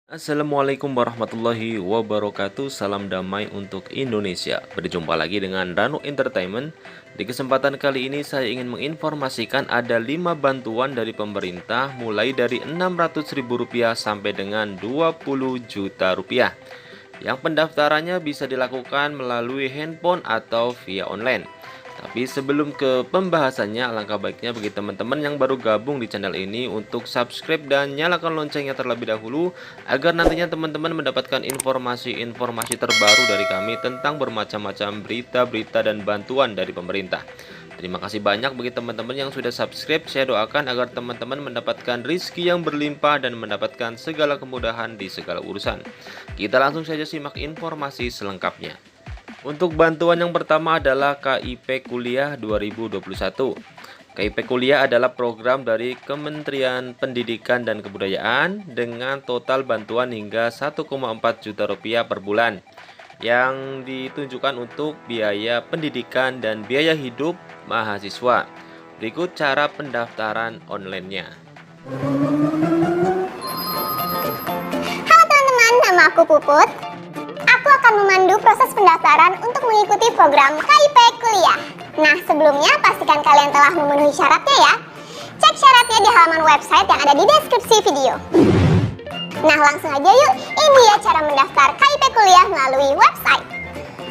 Assalamualaikum warahmatullahi wabarakatuh. Salam damai untuk Indonesia. Berjumpa lagi dengan Ranu Entertainment. Di kesempatan kali ini saya ingin menginformasikan ada 5 bantuan dari pemerintah mulai dari Rp600.000 sampai dengan Rp20 juta. Yang pendaftarannya bisa dilakukan melalui handphone atau via online. Tapi sebelum ke pembahasannya, alangkah baiknya bagi teman-teman yang baru gabung di channel ini untuk subscribe dan nyalakan loncengnya terlebih dahulu, agar nantinya teman-teman mendapatkan informasi-informasi terbaru dari kami tentang bermacam-macam berita-berita dan bantuan dari pemerintah. Terima kasih banyak bagi teman-teman yang sudah subscribe. Saya doakan agar teman-teman mendapatkan rizki yang berlimpah dan mendapatkan segala kemudahan di segala urusan. Kita langsung saja simak informasi selengkapnya. Untuk bantuan yang pertama adalah KIP Kuliah 2021. KIP Kuliah adalah program dari Kementerian Pendidikan dan Kebudayaan dengan total bantuan hingga Rp1,4 juta per bulan yang ditunjukkan untuk biaya pendidikan dan biaya hidup mahasiswa. Berikut cara pendaftaran online-nya. Halo teman-teman, nama aku Puput. Aku akan memandu proses pendaftaran untuk mengikuti program KIP Kuliah. Nah, sebelumnya pastikan kalian telah memenuhi syaratnya ya. Cek syaratnya di halaman website yang ada di deskripsi video. Nah, langsung aja yuk. Ini ya cara mendaftar KIP Kuliah melalui website.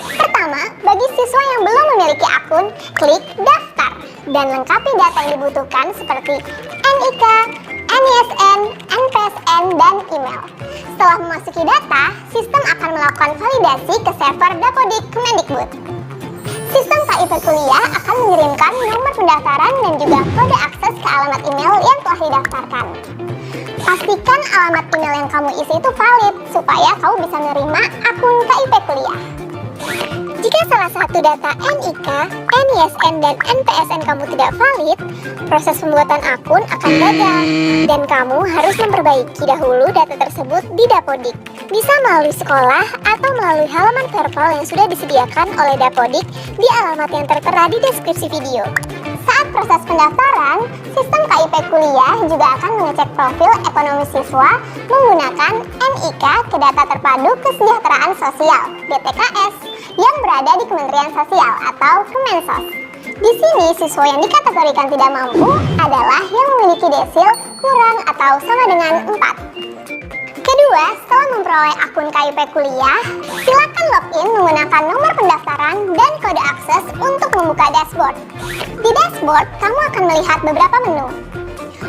Pertama, bagi siswa yang belum memiliki akun, klik daftar dan lengkapi data yang dibutuhkan seperti NIK, NISN, NPSN, dan email. Setelah memasuki data, sistem akan melakukan validasi ke server Dapodik Kemendikbud. Sistem KIP Kuliah akan mengirimkan nomor pendaftaran dan juga kode akses ke alamat email yang telah didaftarkan. Pastikan alamat email yang kamu isi itu valid supaya kamu bisa menerima akun KIP Kuliah. Jika salah satu data NIK, NISN, dan NPSN kamu tidak valid, proses pembuatan akun akan gagal dan kamu harus memperbaiki dahulu data tersebut di Dapodik. Bisa melalui sekolah atau melalui halaman verpal yang sudah disediakan oleh Dapodik di alamat yang tertera di deskripsi video. Saat proses pendaftaran, sistem KIP Kuliah juga akan mengecek profil ekonomi siswa menggunakan NIK ke Data Terpadu Kesejahteraan Sosial (DTKS) yang berada di Kementerian Sosial atau Kemensos. Di sini, siswa yang dikategorikan tidak mampu adalah yang memiliki desil kurang atau sama dengan 4. Kedua, setelah memperoleh akun KIP Kuliah, silakan login menggunakan nomor pendaftaran dan kode akses untuk membuka dashboard. Di dashboard, kamu akan melihat beberapa menu.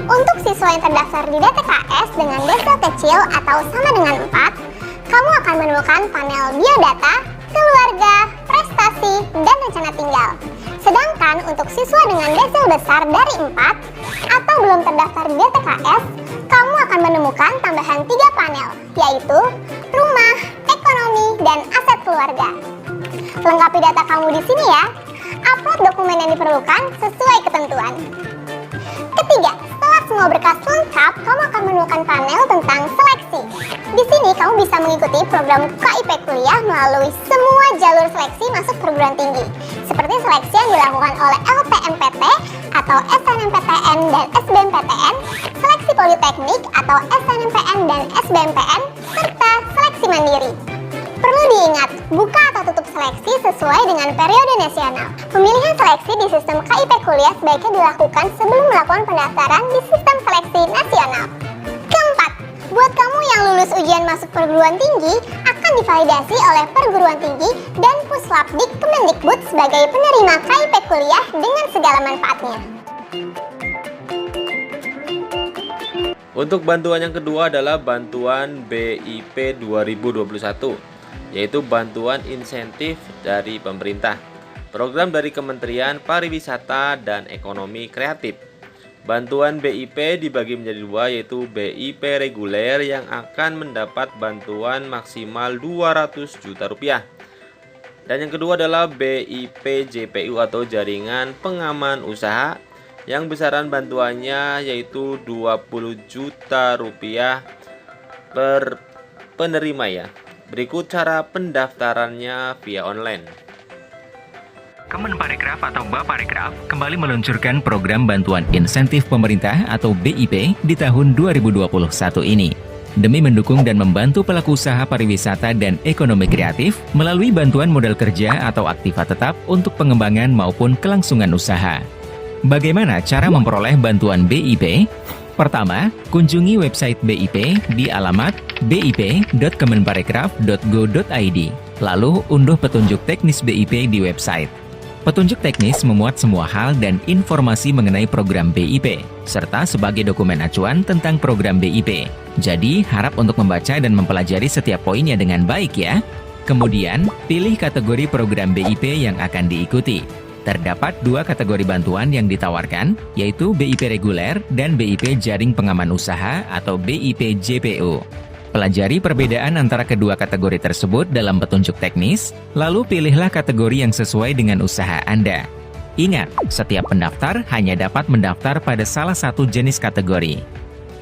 Untuk siswa yang terdaftar di DTKS dengan desil kecil atau sama dengan 4, kamu akan menemukan panel biodata, keluarga, prestasi, dan rencana tinggal. Sedangkan untuk siswa dengan desil besar dari 4 atau belum terdaftar di DTKS, kamu akan menemukan tambahan 3 panel, yaitu rumah, ekonomi, dan aset keluarga. Lengkapi data kamu di sini ya. Upload dokumen yang diperlukan sesuai ketentuan. Ketiga, setelah semua berkas lengkap, kamu akan menemukan panel tentang seleksi. Di sini kamu bisa mengikuti program KIP Kuliah melalui semua jalur seleksi masuk perguruan tinggi, seperti seleksi yang dilakukan oleh LPMPT atau SNMPTN dan SBMPTN, seleksi politeknik atau SNMPN dan SBMPN, serta seleksi mandiri. Perlu diingat, buka atau tutup seleksi sesuai dengan periode nasional. Pemilihan seleksi di sistem KIP Kuliah sebaiknya dilakukan sebelum melakukan pendaftaran di sistem seleksi nasional. Keempat, buat kamu yang lulus ujian masuk perguruan tinggi, akan divalidasi oleh perguruan tinggi dan Puslapdik Kemendikbud sebagai penerima KIP Kuliah dengan segala manfaatnya. Untuk bantuan yang kedua adalah bantuan BIP 2021, yaitu bantuan insentif dari pemerintah, program dari Kementerian Pariwisata dan Ekonomi Kreatif. Bantuan BIP dibagi menjadi 2, yaitu BIP reguler yang akan mendapat bantuan maksimal Rp200 juta. Dan yang kedua adalah BIP JPU atau Jaringan Pengaman Usaha, yang besaran bantuannya yaitu Rp20 juta per penerima ya. Berikut cara pendaftarannya via online. Kemenparekraf atau Baparekraf kembali meluncurkan program bantuan insentif pemerintah atau BIP di tahun 2021 ini. demi mendukung dan membantu pelaku usaha pariwisata dan ekonomi kreatif melalui bantuan modal kerja atau aktiva tetap untuk pengembangan maupun kelangsungan usaha. Bagaimana cara memperoleh bantuan BIP? Pertama, kunjungi website BIP di alamat bip.kemenparekraf.go.id. Lalu unduh petunjuk teknis BIP di website. Petunjuk teknis memuat semua hal dan informasi mengenai program BIP, serta sebagai dokumen acuan tentang program BIP. Jadi, harap untuk membaca dan mempelajari setiap poinnya dengan baik ya. Kemudian, pilih kategori program BIP yang akan diikuti. Terdapat dua kategori bantuan yang ditawarkan, yaitu BIP reguler dan BIP Jaring Pengaman Usaha atau BIP JPU. Pelajari perbedaan antara kedua kategori tersebut dalam petunjuk teknis, lalu pilihlah kategori yang sesuai dengan usaha Anda. Ingat, setiap pendaftar hanya dapat mendaftar pada salah satu jenis kategori.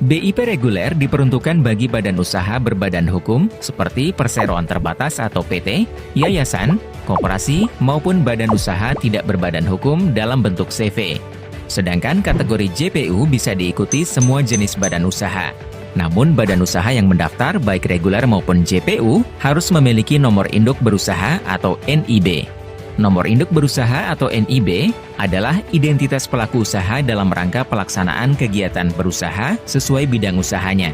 BIP reguler diperuntukkan bagi badan usaha berbadan hukum seperti perseroan terbatas atau PT, yayasan, koperasi, maupun badan usaha tidak berbadan hukum dalam bentuk CV. Sedangkan kategori JPU bisa diikuti semua jenis badan usaha. Namun badan usaha yang mendaftar baik reguler maupun JPU harus memiliki nomor induk berusaha atau NIB. Nomor induk berusaha atau NIB adalah identitas pelaku usaha dalam rangka pelaksanaan kegiatan berusaha sesuai bidang usahanya.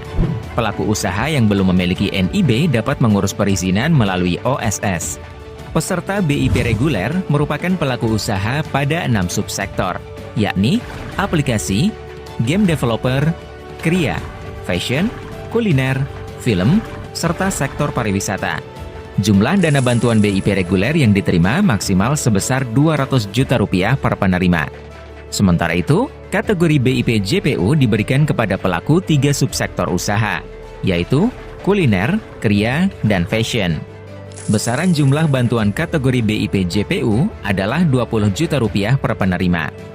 Pelaku usaha yang belum memiliki NIB dapat mengurus perizinan melalui OSS. Peserta BIP reguler merupakan pelaku usaha pada 6 subsektor, yakni aplikasi, game developer, kria, fashion, kuliner, film, serta sektor pariwisata. Jumlah dana bantuan BIP reguler yang diterima maksimal sebesar Rp200 juta per penerima. Sementara itu, kategori BIP JPU diberikan kepada pelaku 3 subsektor usaha, yaitu kuliner, kria, dan fashion. Besaran jumlah bantuan kategori BIP JPU adalah Rp20 juta per penerima.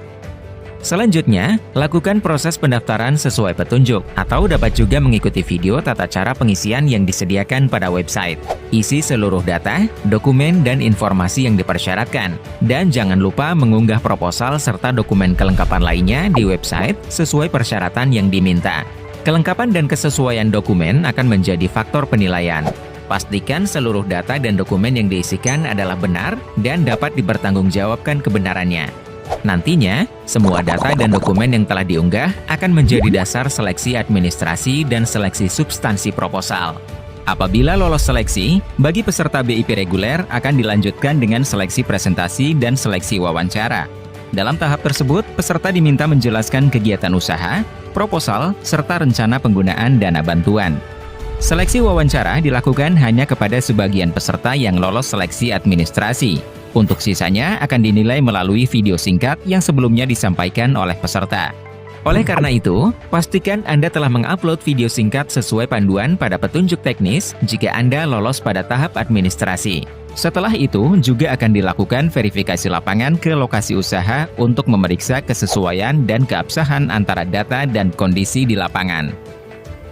Selanjutnya, lakukan proses pendaftaran sesuai petunjuk, atau dapat juga mengikuti video tata cara pengisian yang disediakan pada website. Isi seluruh data, dokumen, dan informasi yang dipersyaratkan. Dan jangan lupa mengunggah proposal serta dokumen kelengkapan lainnya di website sesuai persyaratan yang diminta. Kelengkapan dan kesesuaian dokumen akan menjadi faktor penilaian. Pastikan seluruh data dan dokumen yang diisikan adalah benar dan dapat dipertanggungjawabkan kebenarannya. Nantinya, semua data dan dokumen yang telah diunggah akan menjadi dasar seleksi administrasi dan seleksi substansi proposal. Apabila lolos seleksi, bagi peserta BIP reguler akan dilanjutkan dengan seleksi presentasi dan seleksi wawancara. Dalam tahap tersebut, peserta diminta menjelaskan kegiatan usaha, proposal, serta rencana penggunaan dana bantuan. Seleksi wawancara dilakukan hanya kepada sebagian peserta yang lolos seleksi administrasi. Untuk sisanya akan dinilai melalui video singkat yang sebelumnya disampaikan oleh peserta. Oleh karena itu, pastikan Anda telah mengupload video singkat sesuai panduan pada petunjuk teknis jika Anda lolos pada tahap administrasi. Setelah itu, juga akan dilakukan verifikasi lapangan ke lokasi usaha untuk memeriksa kesesuaian dan keabsahan antara data dan kondisi di lapangan.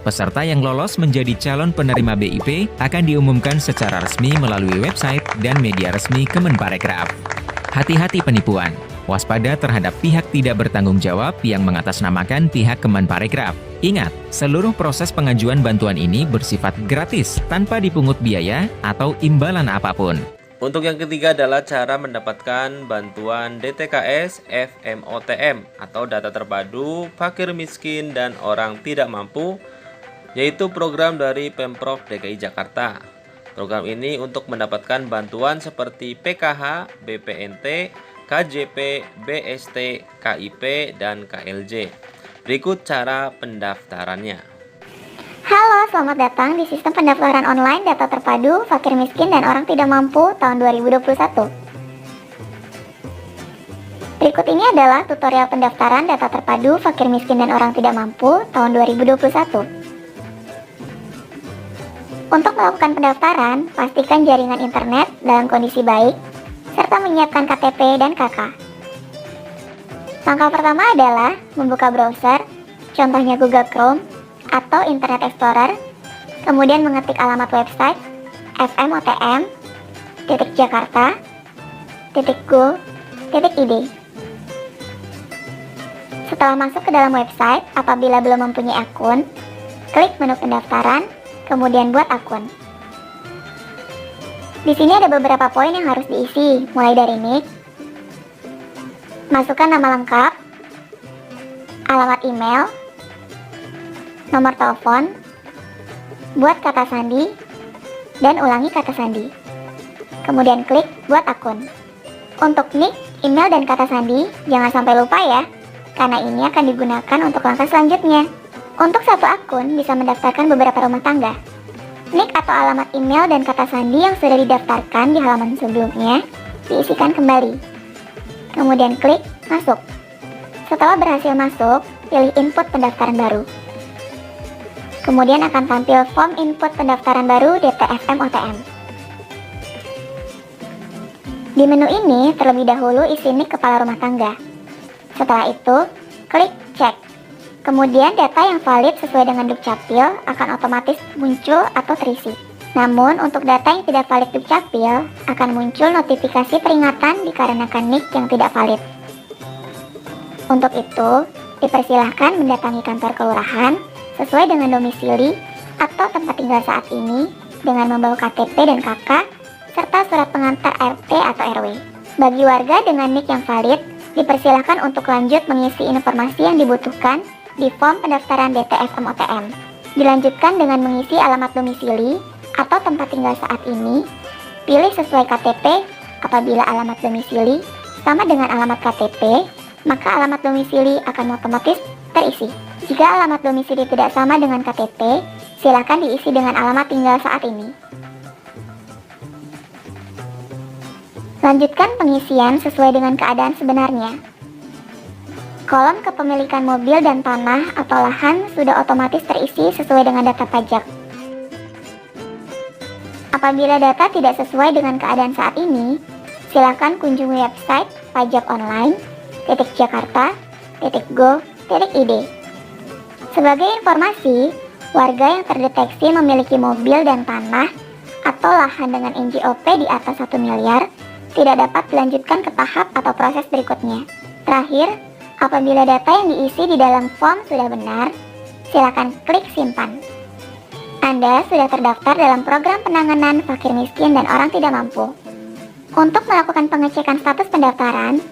Peserta yang lolos menjadi calon penerima BIP akan diumumkan secara resmi melalui website dan media resmi Kemenparekraf. Hati-hati penipuan. Waspada terhadap pihak tidak bertanggung jawab yang mengatasnamakan pihak Kemenparekraf. Ingat, seluruh proses pengajuan bantuan ini bersifat gratis tanpa dipungut biaya atau imbalan apapun. Untuk yang ketiga adalah cara mendapatkan bantuan DTKS FMOTM atau data terpadu fakir miskin dan orang tidak mampu, yaitu program dari Pemprov DKI Jakarta. Program ini untuk mendapatkan bantuan seperti PKH, BPNT, KJP, BST, KIP, dan KLJ. Berikut cara pendaftarannya. Halo, selamat datang di sistem pendaftaran online data terpadu fakir miskin dan orang tidak mampu tahun 2021. Berikut ini adalah tutorial pendaftaran data terpadu fakir miskin dan orang tidak mampu tahun 2021. Untuk melakukan pendaftaran, pastikan jaringan internet dalam kondisi baik, serta menyiapkan KTP dan KK. Langkah pertama adalah membuka browser, contohnya Google Chrome atau Internet Explorer, kemudian mengetik alamat website fmotm.jakarta.go.id. Setelah masuk ke dalam website, apabila belum mempunyai akun, klik menu pendaftaran, kemudian buat akun. Di sini ada beberapa poin yang harus diisi, mulai dari nick, masukkan nama lengkap, alamat email, nomor telepon, buat kata sandi, dan ulangi kata sandi. Kemudian klik buat akun. Untuk nick, email, dan kata sandi, jangan sampai lupa ya, karena ini akan digunakan untuk langkah selanjutnya. Untuk satu akun bisa mendaftarkan beberapa rumah tangga. Nick atau alamat email dan kata sandi yang sudah didaftarkan di halaman sebelumnya diisikan kembali. Kemudian klik masuk. Setelah berhasil masuk, pilih input pendaftaran baru. Kemudian akan tampil form input pendaftaran baru DTFM OTM. Di menu ini terlebih dahulu isi nick kepala rumah tangga. Setelah itu, klik cek. Kemudian data yang valid sesuai dengan Dukcapil akan otomatis muncul atau terisi. Namun untuk data yang tidak valid Dukcapil akan muncul notifikasi peringatan dikarenakan nick yang tidak valid. Untuk itu, dipersilahkan mendatangi kantor kelurahan sesuai dengan domisili atau tempat tinggal saat ini dengan membawa KTP dan KK serta surat pengantar RT atau RW. Bagi warga dengan nick yang valid, dipersilahkan untuk lanjut mengisi informasi yang dibutuhkan di form pendaftaran DTFM OTM. Dilanjutkan dengan mengisi alamat domisili atau tempat tinggal saat ini. Pilih sesuai KTP apabila alamat domisili sama dengan alamat KTP, maka alamat domisili akan otomatis terisi. Jika alamat domisili tidak sama dengan KTP, silakan diisi dengan alamat tinggal saat ini. Lanjutkan pengisian sesuai dengan keadaan sebenarnya. Kolom kepemilikan mobil dan tanah atau lahan sudah otomatis terisi sesuai dengan data pajak. Apabila data tidak sesuai dengan keadaan saat ini, silakan kunjungi website pajakonline.jakarta.go.id. Sebagai informasi, warga yang terdeteksi memiliki mobil dan tanah atau lahan dengan NJOP di atas 1 miliar tidak dapat dilanjutkan ke tahap atau proses berikutnya. Terakhir, apabila data yang diisi di dalam form sudah benar, silakan klik simpan. Anda sudah terdaftar dalam program penanganan fakir miskin dan orang tidak mampu. Untuk melakukan pengecekan status pendaftaran,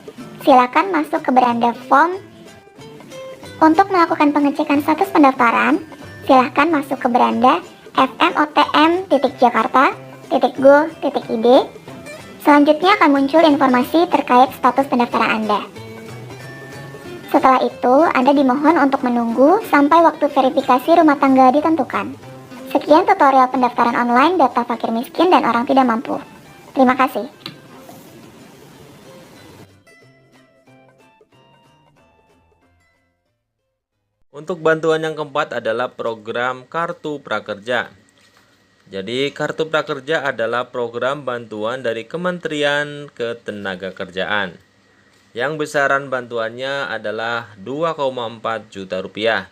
silakan masuk ke beranda form. Untuk melakukan pengecekan status pendaftaran, silakan masuk ke beranda fmotm.jakarta.go.id. Selanjutnya akan muncul informasi terkait status pendaftaran Anda. Setelah itu, Anda dimohon untuk menunggu sampai waktu verifikasi rumah tangga ditentukan. Sekian tutorial pendaftaran online data fakir miskin dan orang tidak mampu. Terima kasih. Untuk bantuan yang keempat adalah program Kartu Prakerja. Jadi, Kartu Prakerja adalah program bantuan dari Kementerian Ketenagakerjaan. Yang besaran bantuannya adalah 2,4 juta rupiah.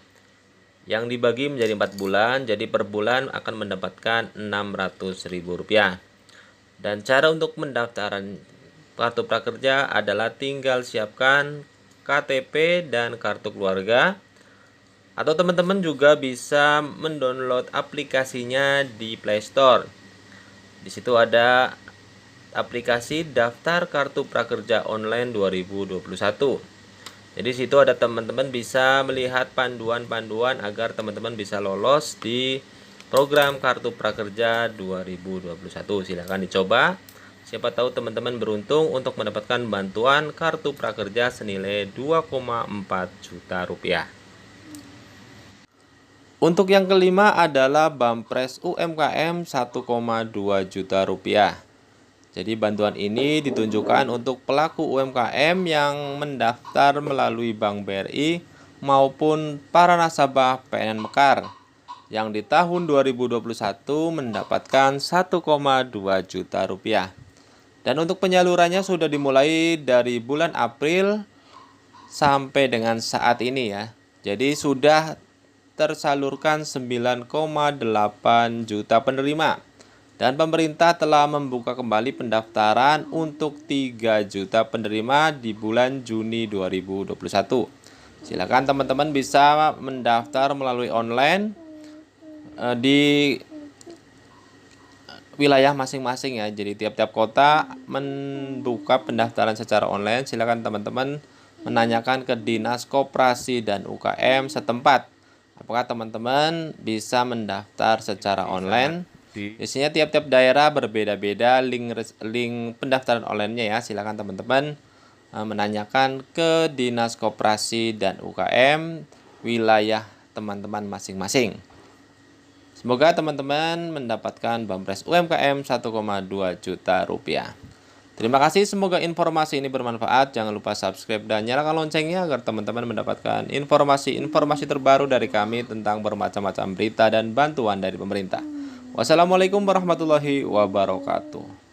Yang dibagi menjadi 4 bulan, jadi per bulan akan mendapatkan 600.000 rupiah. Dan cara untuk mendaftaran Kartu Prakerja adalah tinggal siapkan KTP dan kartu keluarga. Atau teman-teman juga bisa mendownload aplikasinya di Play Store. Di situ ada aplikasi Daftar Kartu Prakerja Online 2021. Jadi situ ada teman-teman bisa melihat panduan-panduan agar teman-teman bisa lolos di program Kartu Prakerja 2021. Silahkan dicoba. Siapa tahu teman-teman beruntung untuk mendapatkan bantuan Kartu Prakerja senilai 2,4 juta rupiah. Untuk yang kelima adalah Bampres UMKM 1,2 juta rupiah. Jadi bantuan ini ditunjukkan untuk pelaku UMKM yang mendaftar melalui Bank BRI maupun para nasabah PNN Mekar yang di tahun 2021 mendapatkan 1,2 juta rupiah. Dan untuk penyalurannya sudah dimulai dari bulan April sampai dengan saat ini ya. Jadi sudah tersalurkan 9,8 juta penerima. Dan pemerintah telah membuka kembali pendaftaran untuk 3 juta penerima di bulan Juni 2021. Silakan teman-teman bisa mendaftar melalui online di wilayah masing-masing ya. Jadi tiap-tiap kota membuka pendaftaran secara online. Silakan teman-teman menanyakan ke Dinas Koperasi dan UKM setempat. Apakah teman-teman bisa mendaftar secara online? Biasanya tiap-tiap daerah berbeda-beda link pendaftaran online-nya ya. Silakan teman-teman menanyakan ke Dinas Koperasi dan UKM wilayah teman-teman masing-masing. Semoga teman-teman mendapatkan Bampres UMKM 1,2 juta rupiah. Terima kasih, semoga informasi ini bermanfaat. Jangan lupa subscribe dan nyalakan loncengnya agar teman-teman mendapatkan informasi-informasi terbaru dari kami tentang bermacam-macam berita dan bantuan dari pemerintah. Wassalamualaikum warahmatullahi wabarakatuh.